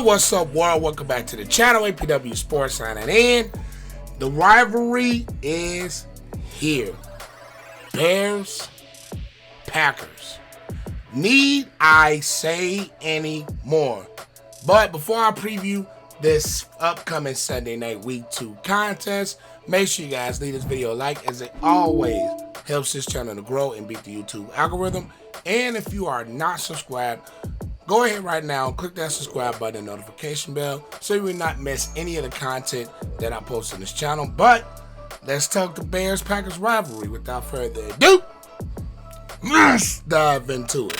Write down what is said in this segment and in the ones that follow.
What's up, world? Welcome back to the channel. APW Sports signing in. The rivalry is here. Bears, Packers. Need I say any more? But before I preview this upcoming Sunday night Week 2 contest, make sure you guys leave this video a like, as it always helps this channel to grow and beat the YouTube algorithm. And if you are not subscribed, go ahead right now and click that subscribe button and notification bell so you will not miss any of the content that I post on this channel. But let's talk the Bears-Packers rivalry. Without further ado, let's dive into it.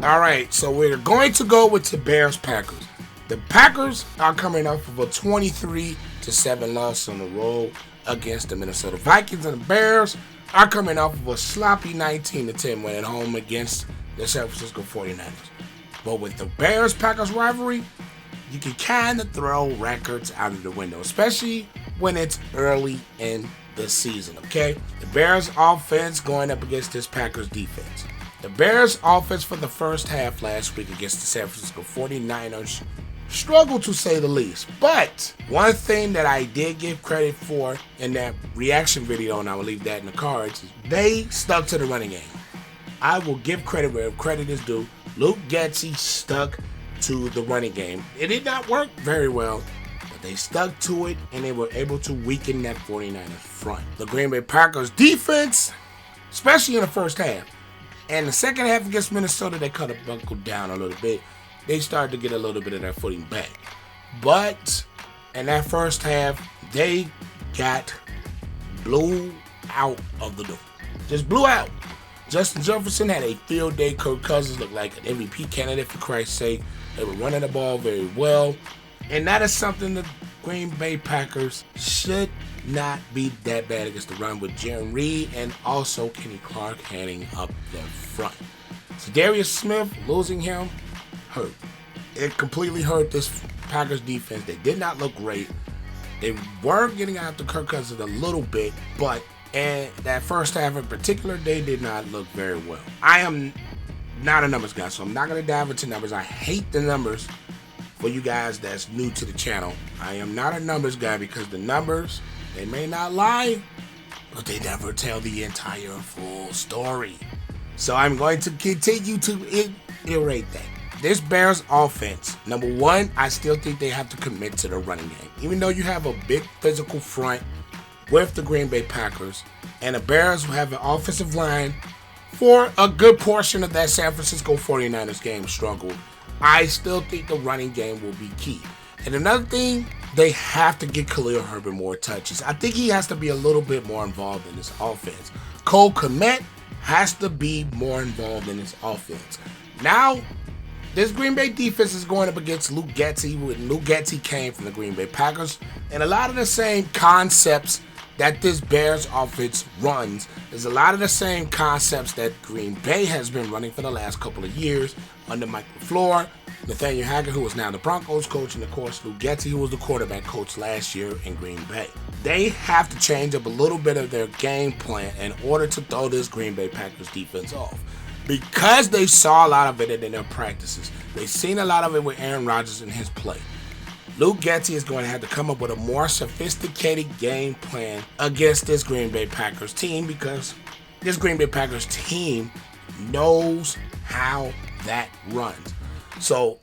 Alright, so we're going to go with the Bears-Packers. The Packers are coming off of a 23-7 loss on the road against the Minnesota Vikings, and the Bears are coming off of a sloppy 19-10 win at home against the San Francisco 49ers. But with the Bears-Packers rivalry, you can kind of throw records out of the window, especially when it's early in the season, okay? The Bears offense going up against this Packers defense. The Bears offense for the first half last week against the San Francisco 49ers struggled, to say the least. But one thing that I did give credit for in that reaction video, and I will leave that in the cards, is they stuck to the running game. I will give credit where credit is due. Luke Getsy stuck to the running game. It did not work very well, but they stuck to it, and they were able to weaken that 49ers front. The Green Bay Packers defense, especially in the first half, and the second half against Minnesota, they kind of buckled down a little bit. They started to get a little bit of their footing back. But in that first half, they got blew out of the door. Just blew out. Justin Jefferson had a field day. Kirk Cousins looked like an MVP candidate, for Christ's sake. They were running the ball very well. And that is something the Green Bay Packers should not be that bad against the run, with Jerry Reed and also Kenny Clark heading up the front. So Darius Smith, losing him, hurt. It completely hurt this Packers defense. They did not look great. They were getting after Kirk Cousins a little bit, but in that first half in particular, they did not look very well. I am not a numbers guy, so I'm not going to dive into numbers. I hate the numbers. For you guys that's new to the channel, I am not a numbers guy, because the numbers, they may not lie, but they never tell the entire full story. So I'm going to continue to iterate that. This Bears offense, number one, I still think they have to commit to the running game. Even though you have a big physical front with the Green Bay Packers, and the Bears will have an offensive line for a good portion of that San Francisco 49ers game struggled, I still think the running game will be key. And another thing, they have to get Khalil Herbert more touches. I think he has to be a little bit more involved in this offense. Kmet has to be more involved in this offense. Now, this Green Bay defense is going up against Luke Getsy. Luke Getsy came from the Green Bay Packers. And a lot of the same concepts that this Bears offense runs is a lot of the same concepts that Green Bay has been running for the last couple of years under Mike LaFleur, Nathaniel Hackett, who is now the Broncos coach, and of course Luke Getsy, who was the quarterback coach last year in Green Bay. They have to change up a little bit of their game plan in order to throw this Green Bay Packers defense off, because they saw a lot of it in their practices. They've seen a lot of it with Aaron Rodgers in his play. Luke Getsy is going to have to come up with a more sophisticated game plan against this Green Bay Packers team, because this Green Bay Packers team knows how that runs. So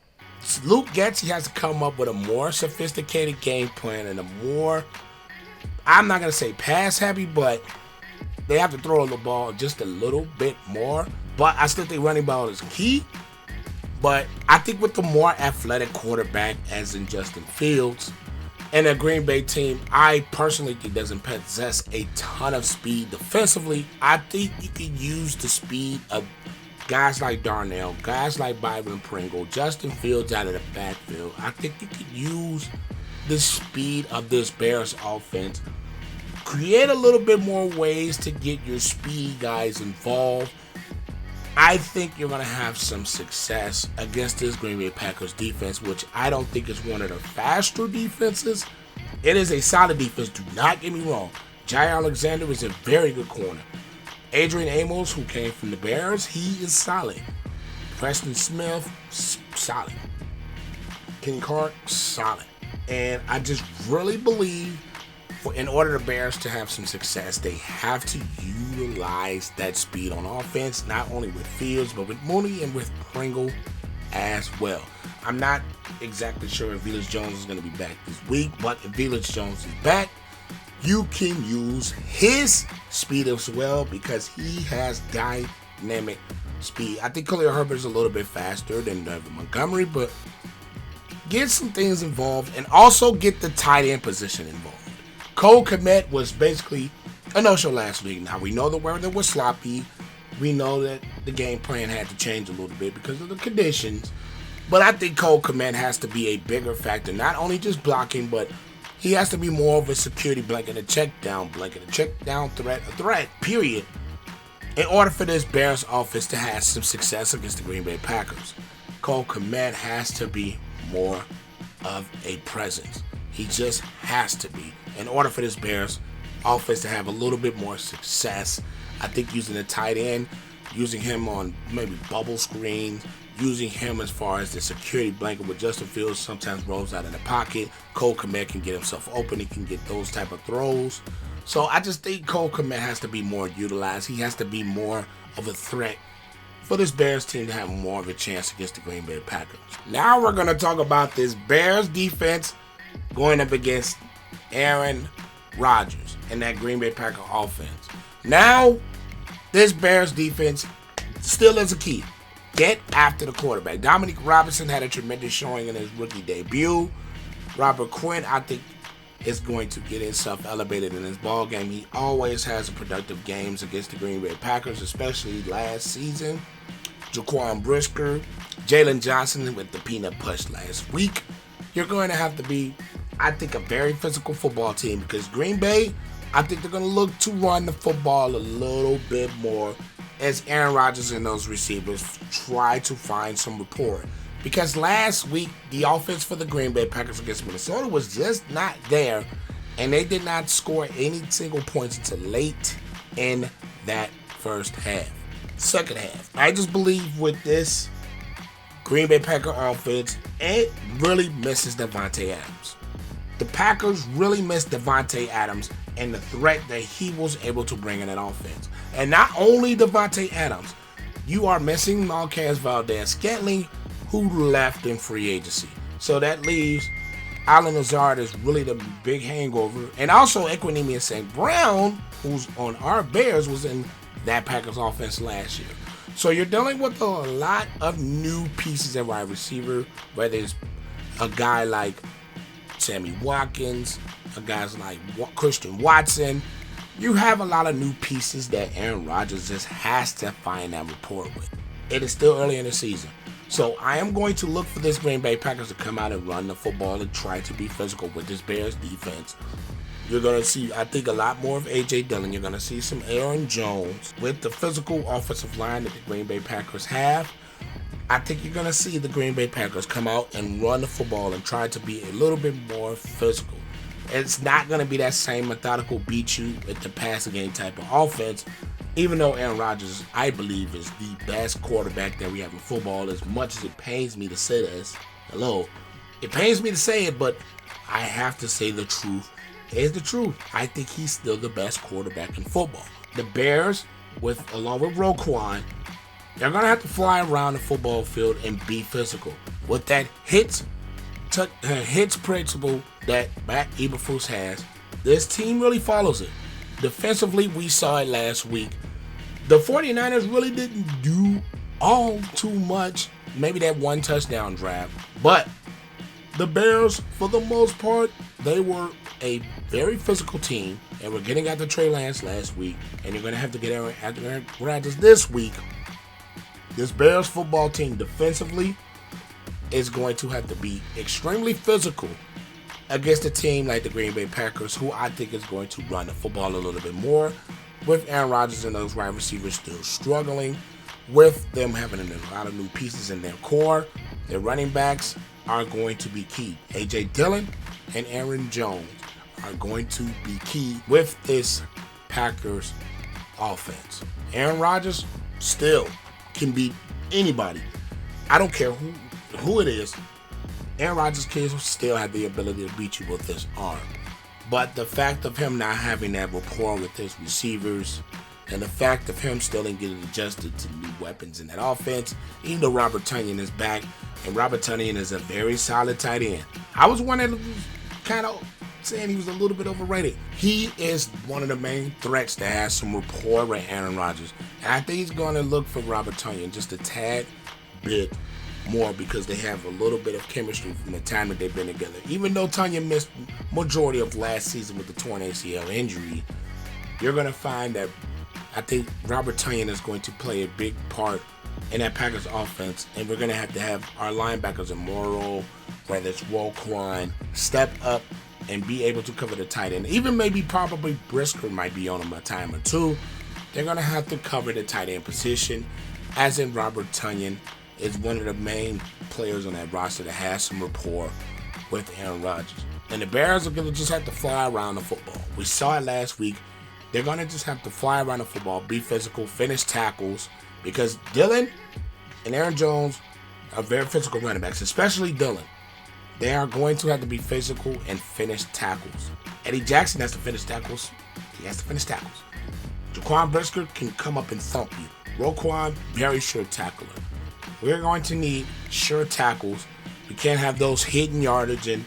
Luke Getsy has to come up with a more sophisticated game plan and a more, I'm not going to say pass heavy, but they have to throw the ball just a little bit more. But I still think running ball is key. But I think with the more athletic quarterback, as in Justin Fields, and a Green Bay team, I personally think doesn't possess a ton of speed defensively. I think you can use the speed of guys like Darnell, guys like Byron Pringle, Justin Fields out of the backfield. I think you could use the speed of this Bears offense create a little bit more ways to get your speedy guys involved, I think you're going to have some success against this Green Bay Packers defense, which I don't think is one of the faster defenses. It is a solid defense, do not get me wrong. Jai Alexander is a very good corner. Adrian Amos, who came from the Bears, he is solid. Preston Smith, solid. Kenny Clark, solid. And I just really believe in order for the Bears to have some success, they have to utilize that speed on offense, not only with Fields, but with Mooney and with Pringle as well. I'm not exactly sure if Velus Jones is going to be back this week, but if Velus Jones is back, you can use his speed as well because he has dynamic speed. I think Khalil Herbert is a little bit faster than Montgomery, but get some things involved and also get the tight end position involved. Cole Kmet was basically a no-show last week. Now, we know the weather was sloppy. We know that the game plan had to change a little bit because of the conditions. But I think Cole Kmet has to be a bigger factor, not only just blocking, but he has to be more of a security blanket, a check down threat, a threat, period, in order for this Bears offense to have some success against the Green Bay Packers. Cole Kmet has to be more of a presence. He just has to be. In order for this Bears offense to have a little bit more success, I think using the tight end, using him on maybe bubble screens, using him as far as the security blanket with Justin Fields sometimes rolls out in the pocket. Cole Kmet can get himself open. He can get those type of throws. So I just think Cole Kmet has to be more utilized. He has to be more of a threat for this Bears team to have more of a chance against the Green Bay Packers. Now we're going to talk about this Bears defense going up against Aaron Rodgers and that Green Bay Packer offense. Now, this Bears defense still is a key. Get after the quarterback. Dominique Robinson had a tremendous showing in his rookie debut. Robert Quinn, I think, is going to get himself elevated in his ball game. He always has productive games against the Green Bay Packers, especially last season. Jaquan Brisker, Jalen Johnson with the peanut push last week. You're going to have to be, I think, a very physical football team because Green Bay, I think they're going to look to run the football a little bit more as Aaron Rodgers and those receivers try to find some rapport. Because last week, the offense for the Green Bay Packers against Minnesota was just not there, and they did not score any single points until late in that first half. Second half, I just believe with this Green Bay Packer offense, it really misses Davante Adams. The Packers really missed Davante Adams and the threat that he was able to bring in that offense. And not only Davante Adams, you are missing Marquez Valdez-Scantling, who left in free agency. So that leaves Allen Lazard is really the big hangover. And also Equanimeous St. Brown, who's on our Bears, was in that Packers offense last year. So you're dealing with a lot of new pieces at wide receiver, whether it's a guy like Sammy Watkins, a guys like Christian Watson. You have a lot of new pieces that Aaron Rodgers just has to find that rapport with. It is still early in the season. So I am going to look for this Green Bay Packers to come out and run the football and try to be physical with this Bears defense. You're going to see, I think, a lot more of A.J. Dillon. You're going to see some Aaron Jones with the physical offensive line that the Green Bay Packers have. I think you're going to see the Green Bay Packers come out and run the football and try to be a little bit more physical. It's not going to be that same methodical beat you with the passing game type of offense, even though Aaron Rodgers, I believe, is the best quarterback that we have in football, as much as it pains me to say this. It pains me to say it, but I have to say the truth is the truth. I think he's still the best quarterback in football. The Bears, along with Roquan, they're going to have to fly around the football field and be physical. With that hits principle that Matt Eberflus has, this team really follows it. Defensively, we saw it last week. The 49ers really didn't do all too much. Maybe that one touchdown drive. But the Bears, for the most part, they were a very physical team. And we're getting after Trey Lance last week. And you're going to have to get after Aaron Rodgers this week. This Bears football team defensively is going to have to be extremely physical against a team like the Green Bay Packers, who I think is going to run the football a little bit more, with Aaron Rodgers and those wide receivers still struggling, with them having a lot of new pieces in their core. Their running backs are going to be key. A.J. Dillon and Aaron Jones are going to be key with this Packers offense. Aaron Rodgers still can beat anybody. I don't care who it is. Aaron Rodgers can still have the ability to beat you with his arm. But the fact of him not having that rapport with his receivers, and the fact of him still ain't getting adjusted to new weapons in that offense, even though Robert Tonyan is back, and Robert Tonyan is a very solid tight end. I was one that was kind of saying he was a little bit overrated. He is one of the main threats that has some rapport with Aaron Rodgers. And I think he's going to look for Robert Tonyan just a tad bit more because they have a little bit of chemistry from the time that they've been together. Even though Tonyan missed majority of last season with the torn ACL injury, you're going to find that I think Robert Tonyan is going to play a big part in that Packers offense, and we're going to have our linebackers in Morrow, whether it's Roquan, step up and be able to cover the tight end. Even maybe probably Brisker might be on him a time or two. They're going to have to cover the tight end position, as in Robert Tonyan is one of the main players on that roster that has some rapport with Aaron Rodgers. And the Bears are going to just have to fly around the football. We saw it last week. They're going to just have to fly around the football, be physical, finish tackles, because Dillon and Aaron Jones are very physical running backs, especially Dillon. They are going to have to be physical and finish tackles. Eddie Jackson has to finish tackles. He has to finish tackles. Jaquan Brisker can come up and thump you. Roquan, very sure tackler. We're going to need sure tackles. We can't have those hidden yardage, and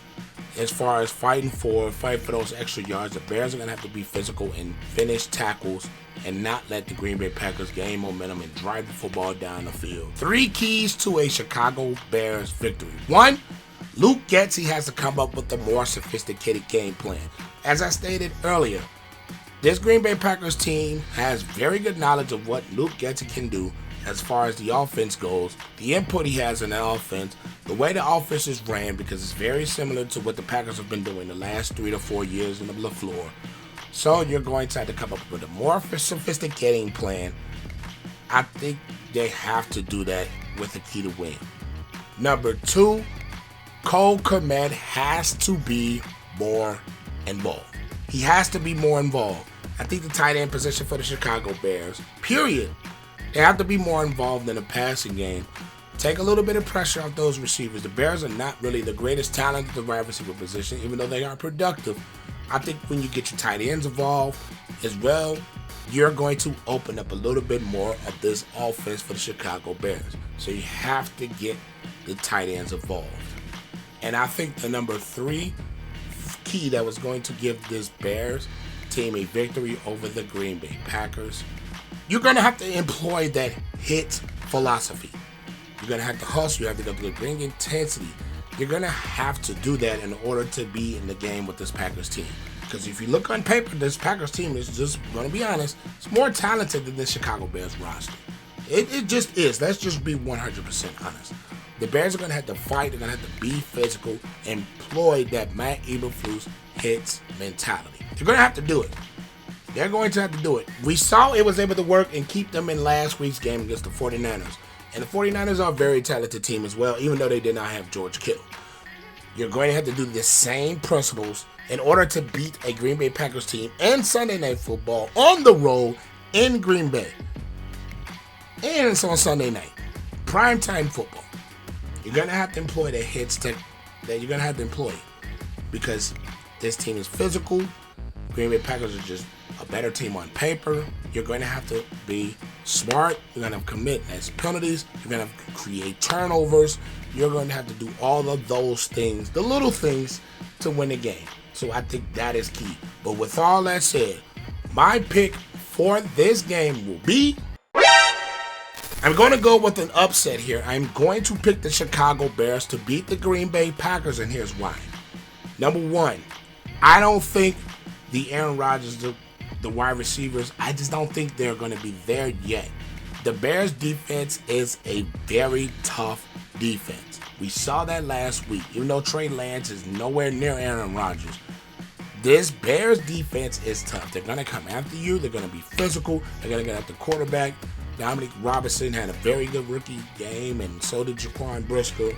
as far as fight for those extra yards, the Bears are going to have to be physical and finish tackles and not let the Green Bay Packers gain momentum and drive the football down the field. 3 keys to a Chicago Bears victory. 1, Luke Getsy has to come up with a more sophisticated game plan. As I stated earlier, this Green Bay Packers team has very good knowledge of what Luke Getsy can do as far as the offense goes, the input he has in the offense, the way the offense is ran, because it's very similar to what the Packers have been doing the last 3 to 4 years in the LaFleur. So you're going to have to come up with a more sophisticated plan. I think they have to do that with a key to win. Number 2, Cole Kmet has to be more involved. He has to be more involved. I think the tight end position for the Chicago Bears, period, they have to be more involved in the passing game. Take a little bit of pressure off those receivers. The Bears are not really the greatest talent at the wide receiver position, even though they are productive. I think when you get your tight ends involved as well, you're going to open up a little bit more of this offense for the Chicago Bears. So you have to get the tight ends involved. And I think the number 3 key that was going to give this Bears team a victory over the Green Bay Packers, you're going to have to employ that hit philosophy. You're going to have to hustle. You have to go to bring intensity. You're going to have to do that in order to be in the game with this Packers team. Because if you look on paper, this Packers team is just, going to be honest, it's more talented than the Chicago Bears roster. It just is. Let's just be 100% honest. The Bears are going to have to fight. They're going to have to be physical, employ that Matt Eberflus hits mentality. They're going to have to do it. They're going to have to do it. We saw it was able to work and keep them in last week's game against the 49ers. And the 49ers are a very talented team as well, even though they did not have George Kittle. You're going to have to do the same principles in order to beat a Green Bay Packers team and Sunday Night Football on the road in Green Bay. And it's on Sunday night. Primetime football. You're going to have to employ the hits that you're going to have to employ, because this team is physical. Green Bay Packers are just a better team on paper. You're going to have to be smart. You're going to commit as penalties. You're going to create turnovers. You're going to have to do all of those things, the little things, to win the game. So I think that is key. But with all that said, my pick for this game will be, I'm going to go with an upset here. I'm going to pick the Chicago Bears to beat the Green Bay Packers, and here's why. Number 1, I don't think the Aaron Rodgers, the wide receivers, I just don't think they're going to be there yet. The Bears defense is a very tough defense. We saw that last week. Even though Trey Lance is nowhere near Aaron Rodgers, this Bears defense is tough. They're going to come after you. They're going to be physical. They're going to get at the quarterback. Dominic Robinson had a very good rookie game, and so did Jaquan Brisker.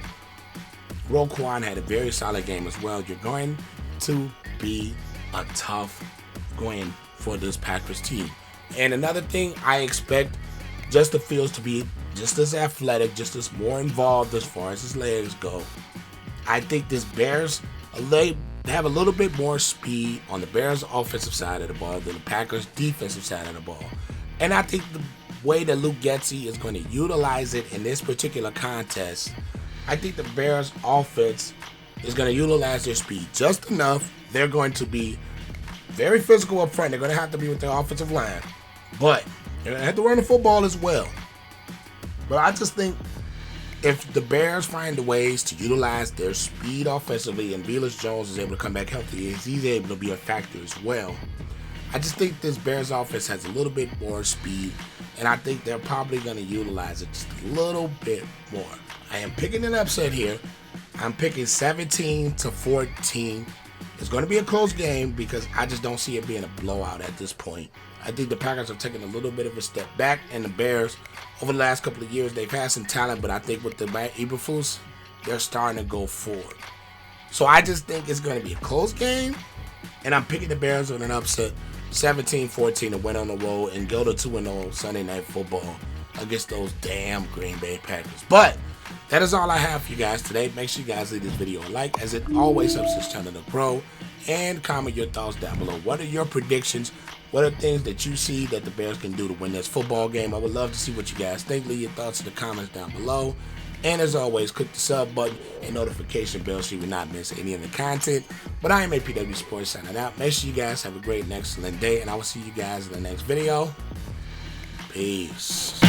Roquan had a very solid game as well. You're going to be a tough win for this Packers team. And another thing, I expect Justin Fields to be just as athletic, just as more involved as far as his legs go. I think this Bears, they have a little bit more speed on the Bears' offensive side of the ball than the Packers' defensive side of the ball. And I think the way that Luke Getsy is going to utilize it in this particular contest, I think the Bears' offense is going to utilize their speed just enough. They're going to be very physical up front. They're going to have to be with their offensive line. But they're going to have to run the football as well. But I just think if the Bears find ways to utilize their speed offensively, and Velus Jones is able to come back healthy, he's able to be a factor as well. I just think this Bears offense has a little bit more speed, and I think they're probably going to utilize it just a little bit more. I am picking an upset here. I'm picking 17-14. It's going to be a close game because I just don't see it being a blowout at this point. I think the Packers have taken a little bit of a step back, and the Bears, over the last couple of years, they've had some talent, but I think with the Eberflus, they're starting to go forward. So I just think it's going to be a close game, and I'm picking the Bears on an upset, 17-14 to win on the road and go to 2-0 Sunday Night Football against those damn Green Bay Packers. But that is all I have for you guys today. Make sure you guys leave this video a like, as it always helps this channel to grow, and comment your thoughts down below. What are your predictions? What are things that you see that the Bears can do to win this football game? I would love to see what you guys think. Leave your thoughts in the comments down below. And as always, click the sub button and notification bell so you will not miss any of the content. But I am APW Sports signing out. Make sure you guys have a great and excellent day, and I will see you guys in the next video. Peace.